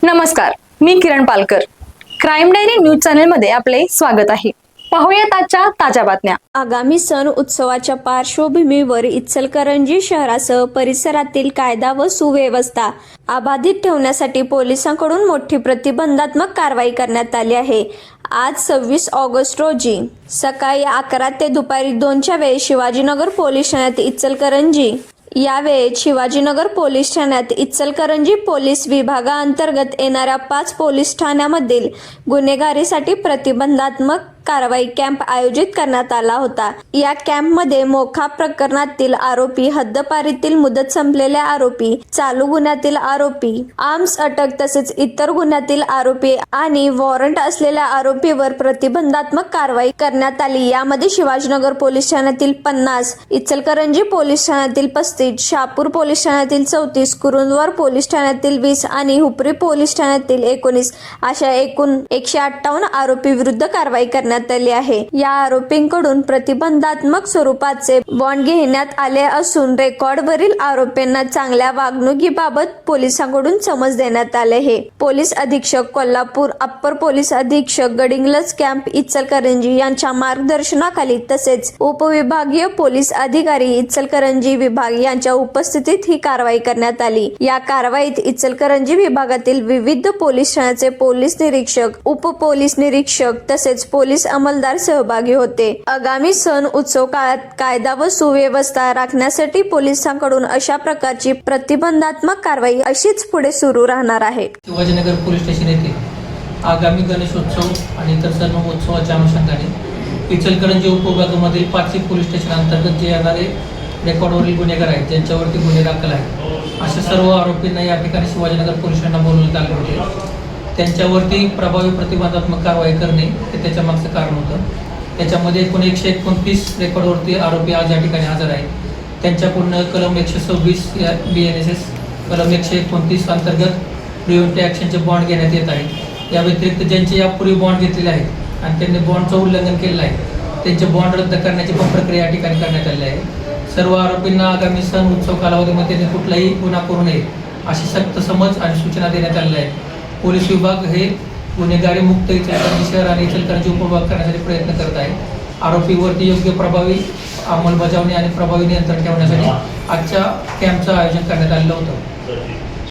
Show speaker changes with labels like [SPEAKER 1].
[SPEAKER 1] नमस्कार, मी Kiran Palkar. Crime diary news channel मध्ये आपले स्वागत आहे. पाहूयात आजच्या ताज्या बातम्या.
[SPEAKER 2] आगामी सण उत्सवाच्या पार्श्वभूमीवर इचलकरंजी शहरासह परिसरातील कायदा व सुव्यवस्था अबाधित ठेवण्यासाठी पोलिसांकडून मोठी प्रतिबंधात्मक कारवाई करण्यात आली आहे. आज 26 ऑगस्ट रोजी सकाळी 11 ते दुपारी 2च्या वेळी शिवाजीनगर पोलीस ठाण्यात इचलकरंजी यावेळी शिवाजीनगर पोलीस ठाण्यात इचलकरंजी पोलीस विभागाअंतर्गत येणाऱ्या 5 पोलीस ठाण्यामधील गुन्हेगारीसाठी प्रतिबंधात्मक कारवाई कॅम्प आयोजित करण्यात आला होता. या कॅम्पमध्ये मोखा प्रकरणातील आरोपी, हद्दपारीतील मुदत संपलेल्या आरोपी, चालू गुन्ह्यातील आरोपी, आर्म्स अटक तसेच इतर गुन्ह्यातील आरोपी आणि वॉरंट असलेल्या आरोपीवर प्रतिबंधात्मक कारवाई करण्यात आली. यामध्ये शिवाजीनगर पोलीस ठाण्यातील 50, इचलकरंजी पोलीस ठाण्यातील 35, शहापूर पोलीस ठाण्यातील 34, कुरुंदवाड पोलीस ठाण्यातील 20 आणि हुपरी पोलीस ठाण्यातील 19 अशा एकूण 158 आरोपी विरुद्ध कारवाई करण्यात आली आहे. या आरोपींकडून प्रतिबंधात्मक स्वरूपाचे बॉन्ड घेण्यात आले असून रेकॉर्डवरील आरोपींना चांगल्या वागणुकीबाबत पोलिसांकडून समज देण्यात आले आहे. पोलीस अधीक्षक कोल्हापूर, अप्पर पोलीस अधीक्षक गडिंग्लज कॅम्प इचलकरंजी यांच्या मार्गदर्शनाखाली तसेच उपविभागीय पोलीस अधिकारी इचलकरंजी विभाग यांच्या उपस्थितीत ही कारवाई करण्यात आली. या कारवाईत इचलकरंजी विभागातील विविध पोलीस ठाण्याचे पोलीस निरीक्षक, उप पोलीस निरीक्षक तसेच पोलीस अंमलदार सहभागी होते. आगामी सण उत्सव काळात कायदा व सुव्यवस्था राखण्यासाठी पोलिसांकडून अशा प्रकारची प्रतिबंधात्मक कारवाई अशीच पुढे सुरू राहणार आहे.
[SPEAKER 3] शिवाजीनगर पोलीस स्टेशन येथे आगामी गणेशोत्सव आणि इतर सण उत्सवाच्या अनुषंगाने इचलकरंजी उपविभागामधील 5 पोलीस स्टेशन अंतर्गत जे येणारे रेकॉर्डवरील गुन्हेगार आहेत, ज्यांच्यावरती गुन्हे दाखल आहेत, अशा सर्व आरोपींना या ठिकाणी शिवाजीनगर पोलीस स्टेशनला बोलवण्यात आले होते. त्यांच्यावरती प्रभावी प्रतिबंधात्मक कारवाई करणे हे त्याच्या मागचं कारण होतं. त्याच्यामध्ये एकूण 129 रेकॉर्डवरती आरोपी आज या ठिकाणी हजर आहेत. त्यांच्याकडून कलम 126 या BNSS कलम 129 अंतर्गत प्रिव्हेंटिव्ह ॲक्शनचे बॉन्ड घेण्यात येत आहे. या व्यतिरिक्त ज्यांचे यापूर्वी बॉन्ड घेतलेले आहेत आणि त्यांनी बॉन्डचं उल्लंघन केलेलं आहे, त्यांचे बॉन्ड रद्द करण्याची पण प्रक्रिया या ठिकाणी करण्यात आलेली आहे. सर्व आरोपींना आगामी सण उत्सव कालावधीमध्ये त्यांनी कुठलाही गुन्हा करू नये अशी सक्त समज आणि सूचना देण्यात आलेल्या आहेत. पोलीस विभाग हे गुन्हेगारी मुक्त इचलकरंजी शहर आणि इचलकरंजी उपविभाग करण्यासाठी प्रयत्न करत आहे. आरोपीवरती योग्य प्रभावी अंमलबजावणी आणि प्रभावी नियंत्रण ठेवण्यासाठी आजच्या कॅम्पचं आयोजन करण्यात आलेलं होतं.